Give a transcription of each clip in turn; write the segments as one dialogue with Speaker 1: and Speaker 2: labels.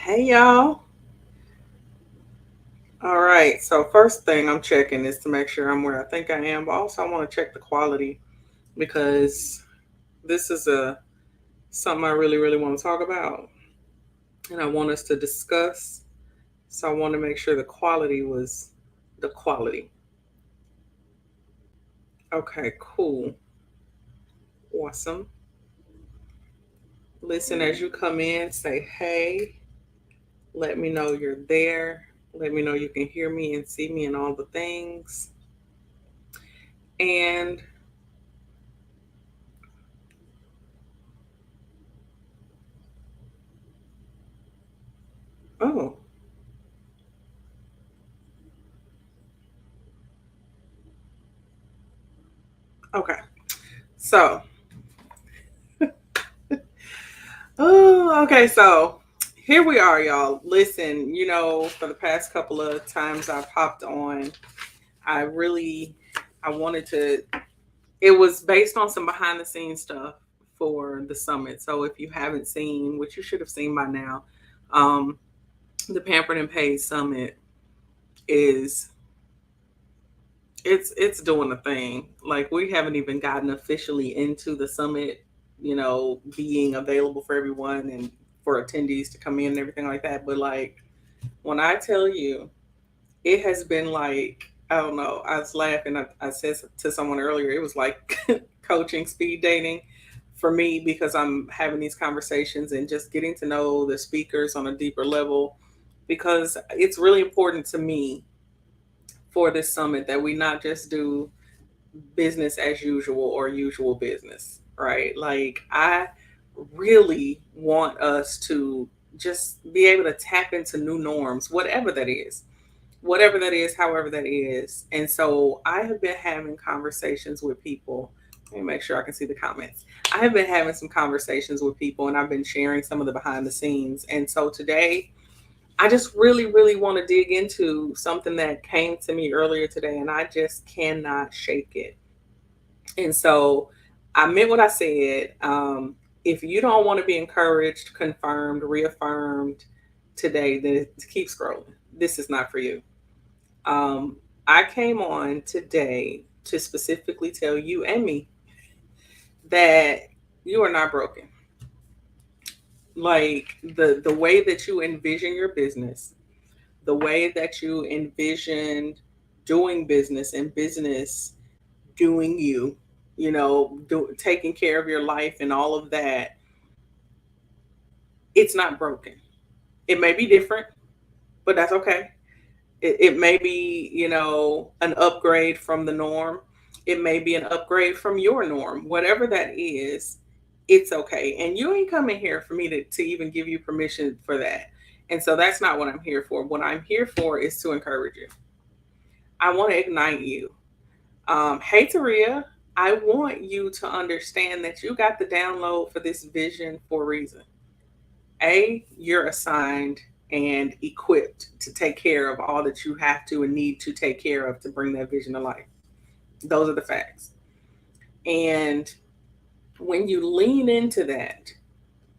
Speaker 1: Hey y'all. All right. So first thing I'm checking is to make sure I'm where I think I am, but also I want to check the quality because this is a something I really want to talk about and I want us to discuss. So I want to make sure the quality was the quality. Okay, cool. Awesome. Listen, as you come in, say hey. Let me know you're there. Let me know you can hear me and see me and all the things. And oh, okay. So oh, okay. So here we are, y'all. Listen, for the past couple of times I've hopped on, I really, I wanted to, it was based on some behind the scenes stuff for the summit. So if you haven't seen, which you should have seen by now, um, the Pampered and Paid Summit is, it's doing a thing. Like we haven't even gotten officially into the summit, being available for everyone and for attendees to come in and everything like that. But like when I tell you, it has been like, I don't know, I was laughing. I said to someone earlier, it was like coaching speed dating for me because I'm having these conversations and just getting to know the speakers on a deeper level because it's really important to me for this summit that we not just do business as usual or usual business, right? Like, I really want us to just be able to tap into new norms, whatever that is, however that is. And so I have been having conversations with people. Let me make sure I can see the comments. I have been having some conversations with people and I've been sharing some of the behind the scenes. And so today, I just really want to dig into something that came to me earlier today and I just cannot shake it. And so I meant what I said. If you don't want to be encouraged, confirmed, reaffirmed today, then keep scrolling. This is not for you. Um, I came on today to specifically tell you and me that you are not broken. Like the way that you envision your business, the way that you envisioned doing business and business doing you, taking care of your life and all of that, it's not broken. It may be different, but that's okay. It may be, an upgrade from the norm. It may be an upgrade from your norm. Whatever that is, it's okay. And you ain't coming here for me to even give you permission for that. And so that's not what I'm here for. What I'm here for is to encourage you. I want to ignite you. Hey, Taria, I want you to understand that you got the download for this vision for a reason. You're assigned and equipped to take care of all that you have to and need to take care of to bring that vision to life. Those are the facts. And when you lean into that,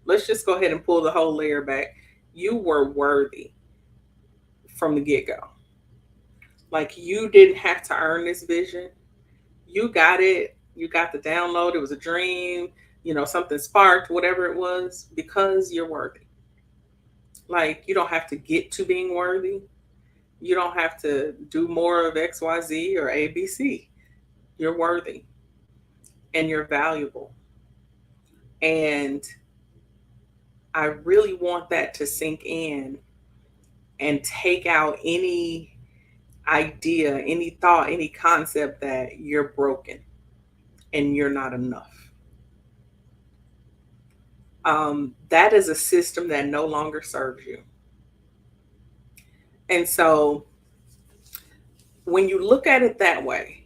Speaker 1: let's just go ahead and pull the whole layer back. You were worthy from the get go. Like you didn't have to earn this vision. You got it. You got the download. It was a dream, something sparked, whatever it was, because you're worthy. Like you don't have to get to being worthy. You don't have to do more of XYZ or ABC. You're worthy and you're valuable. And I really want that to sink in and take out any idea, any thought, any concept that you're broken and you're not enough. That is a system that no longer serves you. And so when you look at it that way,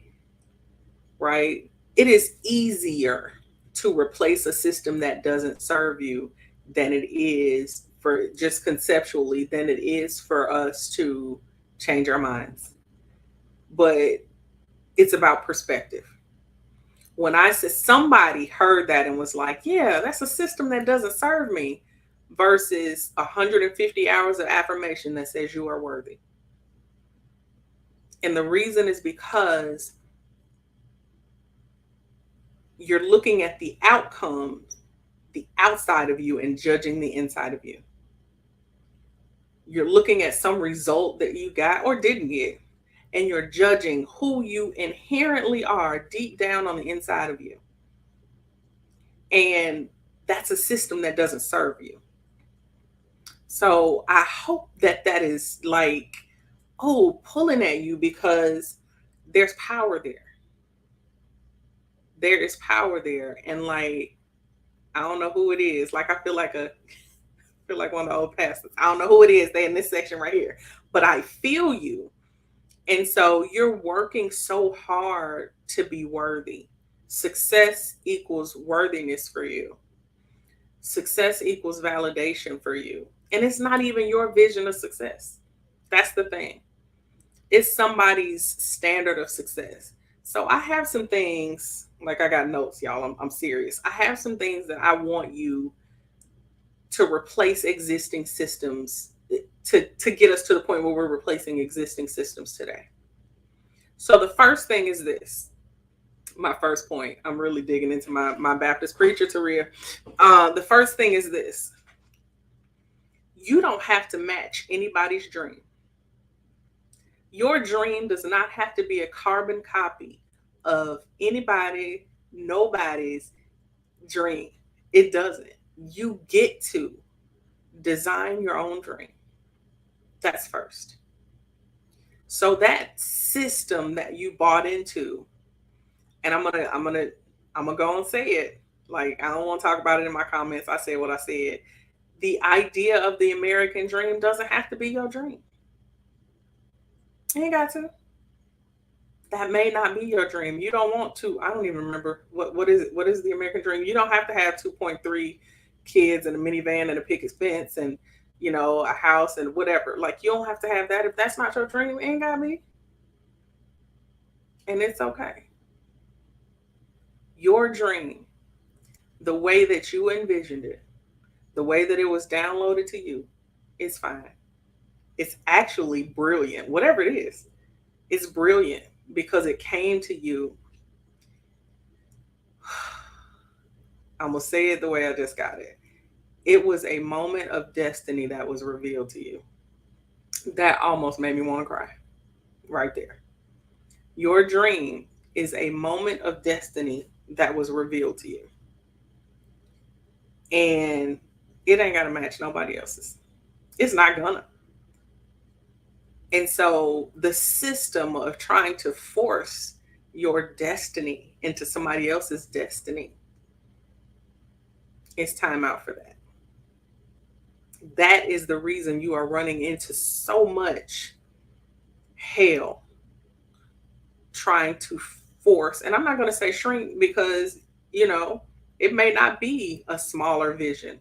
Speaker 1: right, it is easier to replace a system that doesn't serve you than it is for just conceptually than it is for us to change our minds. But it's about perspective. When I said somebody heard that and was like, yeah, that's a system that doesn't serve me. versus 150 hours of affirmation that says you are worthy. And the reason is because you're looking at the outcomes, the outside of you, and judging the inside of you. You're looking at some result that you got or didn't get, and you're judging who you inherently are deep down on the inside of you. And that's a system that doesn't serve you. So I hope that that is like, oh, pulling at you, because there's power there. There is power there. And like, I don't know who it is. Like, I feel like one of the old pastors. I don't know who it is. They in this section right here, but I feel you. And so you're working so hard to be worthy. Success equals worthiness for you. Success equals validation for you. And it's not even your vision of success. That's the thing. It's somebody's standard of success. So I have some things, like I got notes, y'all. I'm serious. I have some things that I want you to replace existing systems, to get us to the point where we're replacing existing systems today. So the first thing is this. My first point. I'm really digging into my Baptist preacher, Taria. The first thing is this. You don't have to match anybody's dream. Your dream does not have to be a carbon copy of anybody, nobody's dream. It doesn't. You get to design your own dream. That's first. So that system that you bought into, and I'm gonna go and say it. Like, I don't want to talk about it in my comments. I said what I said. The idea of the American dream doesn't have to be your dream. You ain't got to. That may not be your dream. You don't want to. I don't even remember what is it. What is the American dream? You don't have to have 2.3 kids and a minivan and a picket fence and a house and whatever. Like, you don't have to have that. If that's not your dream, it ain't got me. And it's okay. Your dream, the way that you envisioned it, the way that it was downloaded to you, is fine. It's actually brilliant. Whatever it is, it's brilliant because it came to you. I'm going to say it the way I just got it. It was a moment of destiny that was revealed to you. That almost made me want to cry right there. Your dream is a moment of destiny that was revealed to you. And it ain't got to match nobody else's. It's not gonna. And so the system of trying to force your destiny into somebody else's destiny, it's time out for that. That is the reason you are running into so much hell trying to force. And I'm not going to say shrink because, it may not be a smaller vision.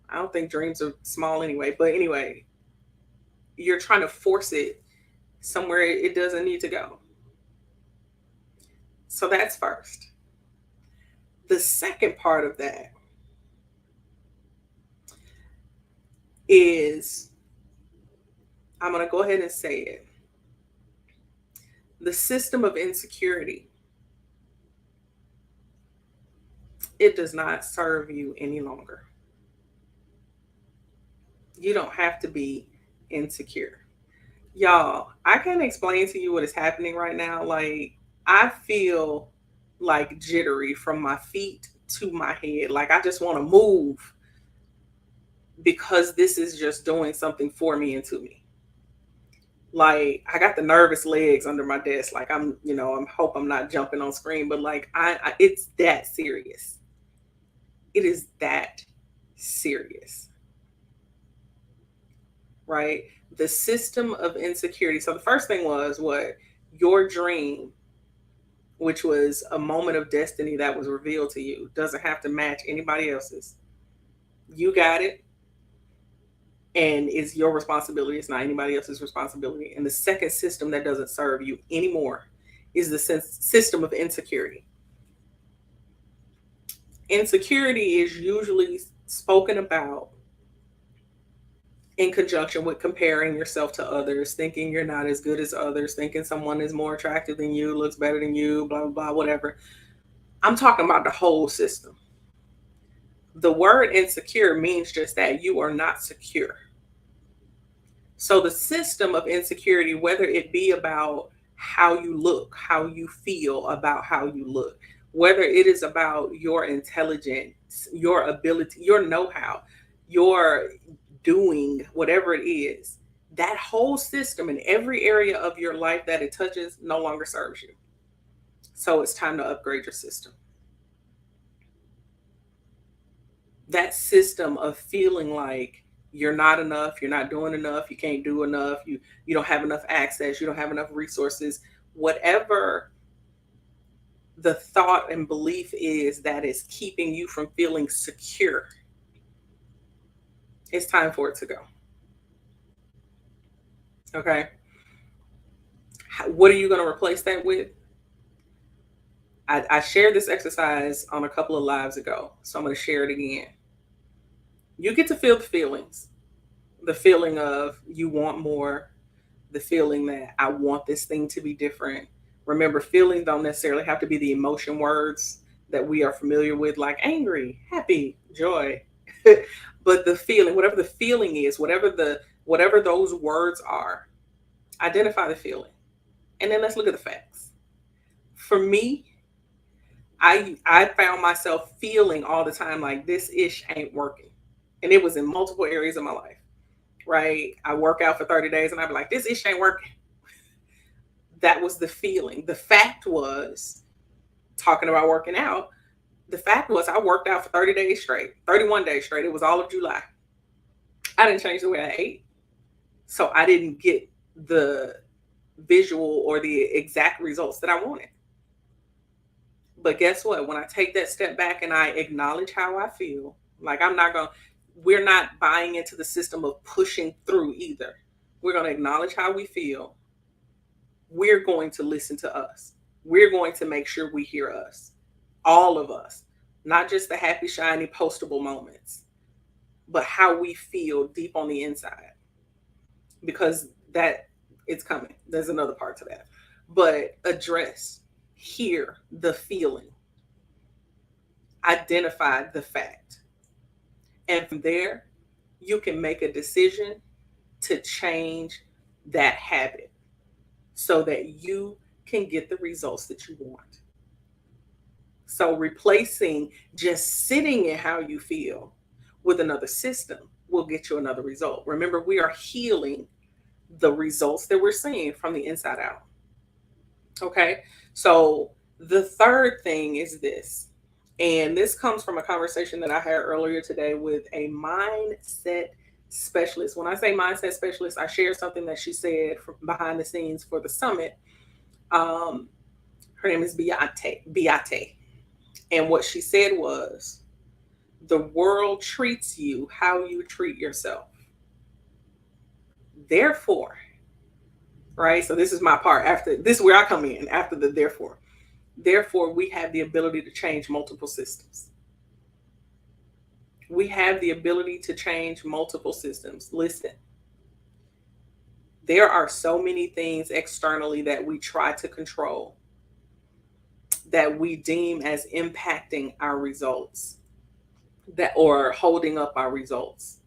Speaker 1: I don't think dreams are small anyway. But anyway, you're trying to force it somewhere it doesn't need to go. So that's first. The second part of that is, I'm going to go ahead and say it. The system of insecurity, it does not serve you any longer. You don't have to be insecure. Y'all, I can't explain to you what is happening right now. Like, I feel like jittery from my feet to my head. Like, I just want to move because this is just doing something for me and to me. Like, I got the nervous legs under my desk. Like, I'm hope I'm not jumping on screen, but like, I it's that serious. It is that serious. Right? The system of insecurity. So the first thing was what? Your dream, which was a moment of destiny that was revealed to you, doesn't have to match anybody else's. You got it. And it's your responsibility. It's not anybody else's responsibility. And the second system that doesn't serve you anymore is the system of insecurity. Insecurity is usually spoken about in conjunction with comparing yourself to others, thinking you're not as good as others, thinking someone is more attractive than you, looks better than you, blah, blah, blah, whatever. I'm talking about the whole system. The word insecure means just that you are not secure. So the system of insecurity, whether it be about how you look, how you feel about how you look, whether it is about your intelligence, your ability, your know-how, your doing, whatever it is, that whole system in every area of your life that it touches no longer serves you. So it's time to upgrade your system. That system of feeling like you're not enough, you're not doing enough, you can't do enough, you don't have enough access, you don't have enough resources, whatever the thought and belief is that is keeping you from feeling secure, it's time for it to go. Okay? What are you going to replace that with? I shared this exercise on a couple of lives ago, so I'm going to share it again. You get to feel the feeling of you want more, the feeling that I want this thing to be different. Remember, feelings don't necessarily have to be the emotion words that we are familiar with, like angry, happy, joy. But the feeling, whatever the feeling is, whatever those words are, identify the feeling. And then let's look at the facts. For me, I found myself feeling all the time like this ish ain't working. And it was in multiple areas of my life. Right? I work out for 30 days and I'd be like, this ish ain't working. That was the feeling. The fact was, talking about working out, the fact was I worked out for 30 days straight, 31 days straight. It was all of July. I didn't change the way I ate. So I didn't get the visual or the exact results that I wanted. But guess what? When I take that step back and I acknowledge how I feel, like we're not buying into the system of pushing through either. We're going to acknowledge how we feel. We're going to listen to us. We're going to make sure we hear us. All of us. Not just the happy, shiny, postable moments, but how we feel deep on the inside. Because that it's coming. There's another part to that. But hear the feeling, identify the fact. And from there, you can make a decision to change that habit so that you can get the results that you want. So replacing just sitting in how you feel with another system will get you another result. Remember, we are healing the results that we're seeing from the inside out. Okay. So the third thing is this, and this comes from a conversation that I had earlier today with a mindset specialist. When I say mindset specialist, I shared something that she said from behind the scenes for the summit. Her name is Beate. And what she said was, the world treats you how you treat yourself. Therefore, right? So this is my part. After this is where I come in after the therefore. Therefore, we have the ability to change multiple systems. We have the ability to change multiple systems. Listen, there are so many things externally that we try to control that we deem as impacting our results that or holding up our results.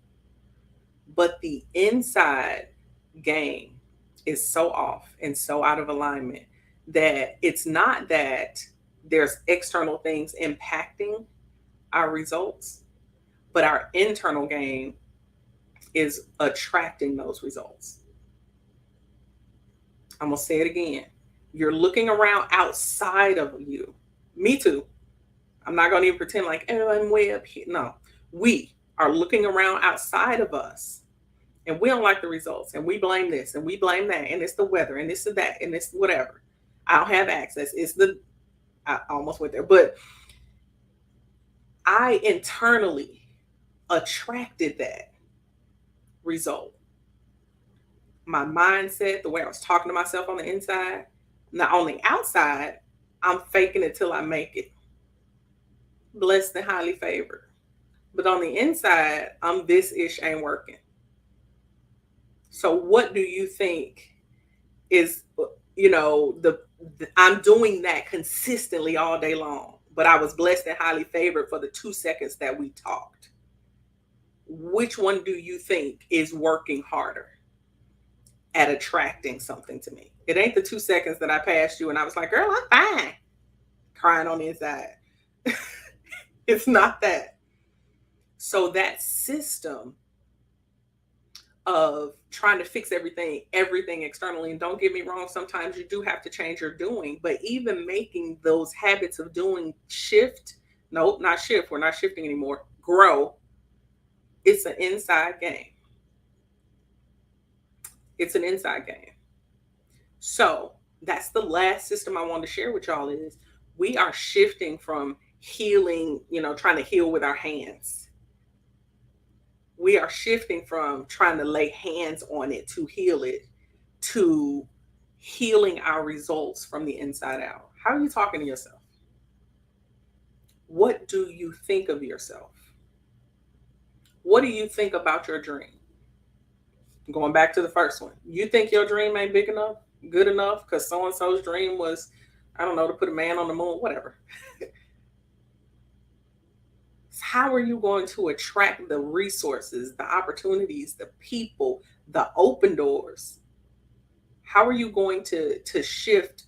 Speaker 1: But the inside game is so off and so out of alignment that it's not that there's external things impacting our results, but our internal game is attracting those results. I'm going to say it again. You're looking around outside of you. Me too. I'm not going to even pretend like, oh, I'm way up here. No, we are looking around outside of us and we don't like the results and we blame this and we blame that and it's the weather and this and that and it's whatever. I don't have access. I almost went there, but I internally attracted that result. My mindset, the way I was talking to myself on the inside, not on the outside, I'm faking it till I make it. Blessed and highly favored. But on the inside, I'm this ish ain't working. So what do you think is, the I'm doing that consistently all day long, but I was blessed and highly favored for the 2 seconds that we talked. Which one do you think is working harder at attracting something to me? It ain't the 2 seconds that I passed you and I was like, girl, I'm fine, crying on the inside. It's not that. So that system of trying to fix everything externally, and don't get me wrong, sometimes you do have to change your doing, but even making those habits of doing shift, nope, not shift, we're not shifting anymore, grow, it's an inside game. It's an inside game. So that's the last system I want to share with y'all is we are shifting from healing, trying to heal with our hands. We are shifting from trying to lay hands on it to heal it to healing our results from the inside out. How are you talking to yourself? What do you think of yourself? What do you think about your dream? Going back to the first one, you think your dream ain't big enough, good enough, because so and so's dream was, I don't know, to put a man on the moon, whatever. How are you going to attract the resources, the opportunities, the people, the open doors? How are you going to shift?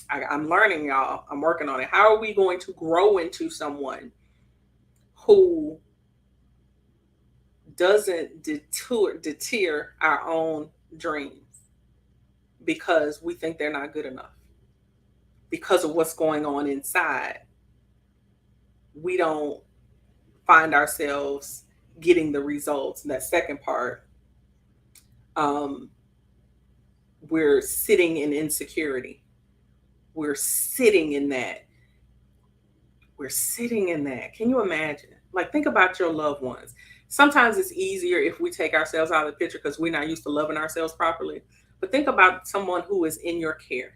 Speaker 1: I'm learning, y'all. I'm working on it. How are we going to grow into someone who doesn't deter our own dreams because we think they're not good enough? Because of what's going on inside, we don't find ourselves getting the results. And that second part, um, we're sitting in insecurity. We're sitting in that. We're sitting in that. Can you imagine? Like, think about your loved ones. Sometimes it's easier if we take ourselves out of the picture because we're not used to loving ourselves properly. But think about someone who is in your care.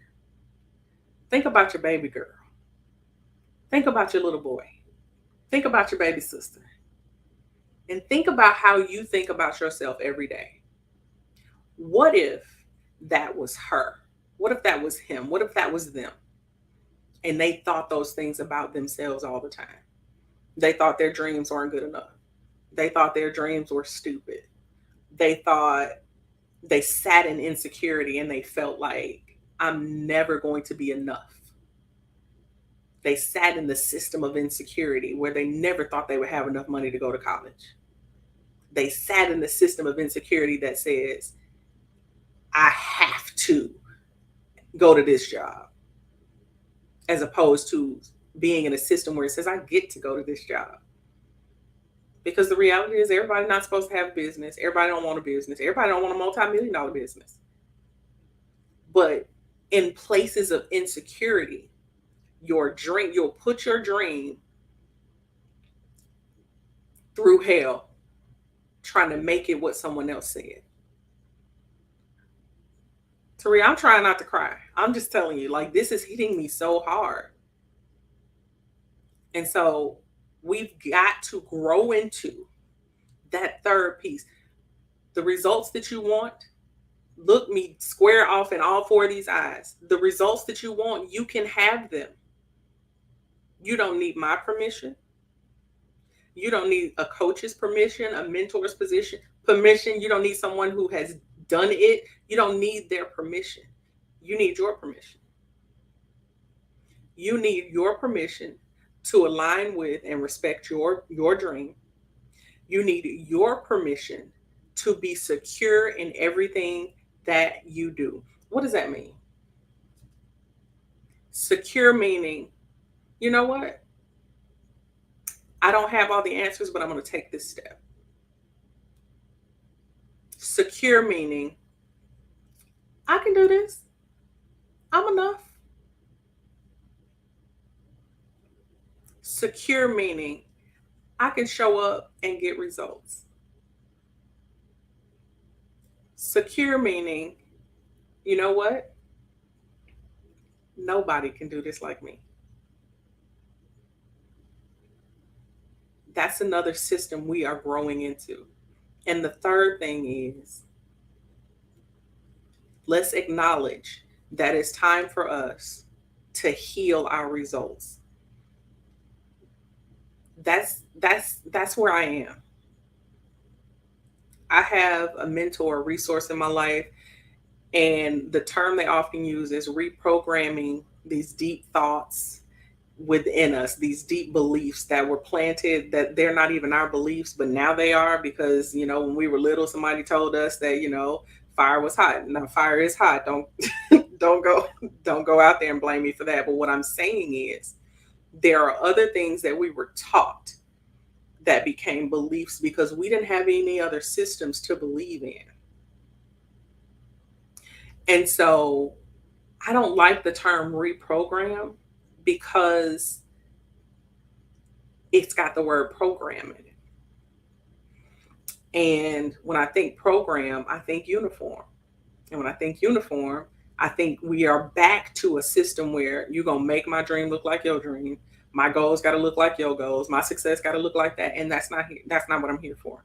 Speaker 1: Think about your baby girl. Think about your little boy. Think about your baby sister. And think about how you think about yourself every day. What if that was her? What if that was him? What if that was them? And they thought those things about themselves all the time. They thought their dreams weren't good enough. They thought their dreams were stupid. They thought they sat in insecurity and they felt like, I'm never going to be enough. They sat in the system of insecurity where they never thought they would have enough money to go to college. They sat in the system of insecurity that says, I have to go to this job, as opposed to being in a system where it says, I get to go to this job. Because the reality is everybody's not supposed to have a business. Everybody don't want a business. Everybody don't want a multi-million-dollar business. But in places of insecurity, you'll put your dream through hell trying to make it what someone else said. Tari, I'm trying not to cry. I'm just telling you, like, this is hitting me so hard. And so we've got to grow into that third piece. The results that you want, look me square off in all four of these eyes. The results that you want, you can have them. You don't need my permission. You don't need a coach's permission, a mentor's permission. You don't need someone who has done it. You don't need their permission. You need your permission. You need your permission to align with and respect your dream. You need your permission to be secure in everything that you do. What does that mean? Secure meaning, you know what? I don't have all the answers, but I'm going to take this step. Secure meaning, I can do this. I'm enough. Secure meaning, I can show up and get results. Secure meaning, you know what? Nobody can do this like me. That's another system we are growing into. And the third thing is Let's acknowledge that it's time for us to heal our results. That's where I am. I have a mentor, a resource in my life, and the term they often use is reprogramming these deep thoughts within us, these deep beliefs that were planted, that they're not even our beliefs, but now they are, because when we were little, somebody told us that fire was hot. Now fire is hot. Don't don't go don't go out there and blame me for that. But what I'm saying is, there are other things that we were taught that became beliefs because we didn't have any other systems to believe in. And so I don't like the term reprogram because it's got the word program in it. And when I think program, I think uniform. And when I think uniform, I think we are back to a system where you're going to make my dream look like your dream. My goals got to look like your goals. My success got to look like that. And that's not what I'm here for.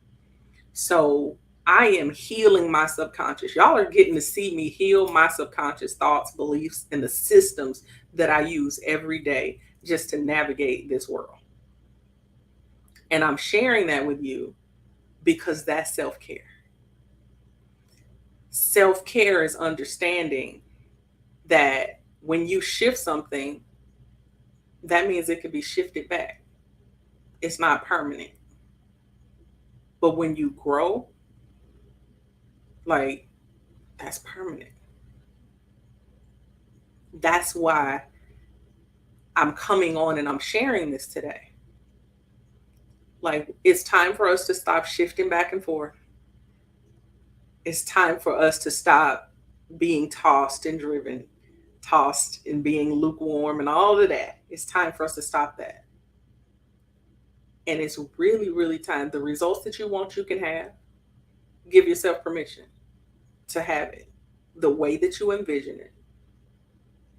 Speaker 1: So I am healing my subconscious. Y'all are getting to see me heal my subconscious thoughts, beliefs, and the systems that I use every day just to navigate this world. And I'm sharing that with you because that's self-care. Self-care is understanding that when you shift something, that means it could be shifted back. It's not permanent. But when you grow, like, that's permanent. That's why I'm coming on and I'm sharing this today. Like, it's time for us to stop shifting back and forth. It's time for us to stop being tossed and driven, tossed and being lukewarm and all of that. It's time for us to stop that. And it's really, really time. The results that you want, you can have. Give yourself permission to have it the way that you envision it.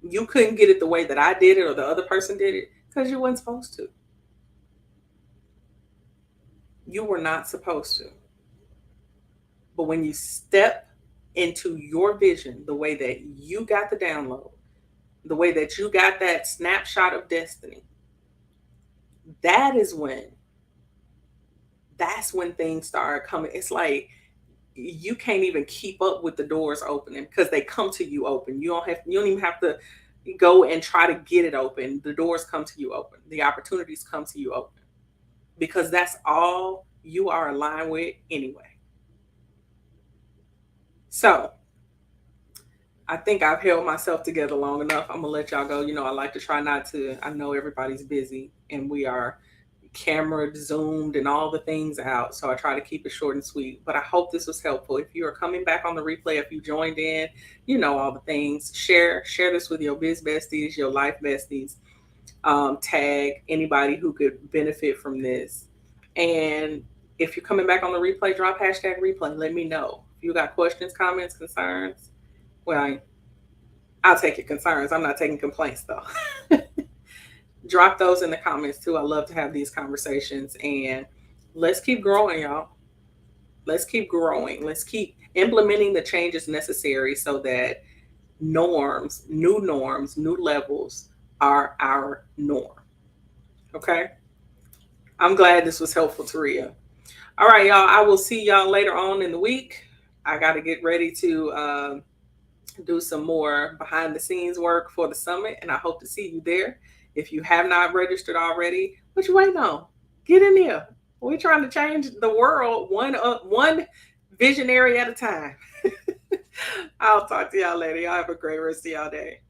Speaker 1: You couldn't get it the way that I did it or the other person did it because you weren't supposed to. You were not supposed to. But when you step into your vision, the way that you got the download, the way that you got that snapshot of destiny, that's when things start coming. It's like you can't even keep up with the doors opening because they come to you open. You don't even have to go and try to get it open. The doors come to you open. The opportunities come to you open because that's all you are aligned with anyway. So I think I've held myself together long enough. I'm gonna let y'all go. I like to try not to. I know everybody's busy and we are camera zoomed and all the things out. So I try to keep it short and sweet. But I hope this was helpful. If you are coming back on the replay, if you joined in, all the things. Share this with your biz besties, your life besties. Tag anybody who could benefit from this. And if you're coming back on the replay, drop #replay. Let me know. If you got questions, comments, concerns, well, I'll take your concerns. I'm not taking complaints though. Drop those in the comments too. I love to have these conversations, and let's keep growing, y'all. Let's keep growing. Let's keep implementing the changes necessary so that new levels are our norm. Okay. I'm glad this was helpful, Taria. All right, y'all. I will see y'all later on in the week. I got to get ready to do some more behind the scenes work for the summit, and I hope to see you there. If you have not registered already, what you waiting on? Get in there. We're trying to change the world one visionary at a time. I'll talk to y'all later. Y'all have a great rest of y'all day.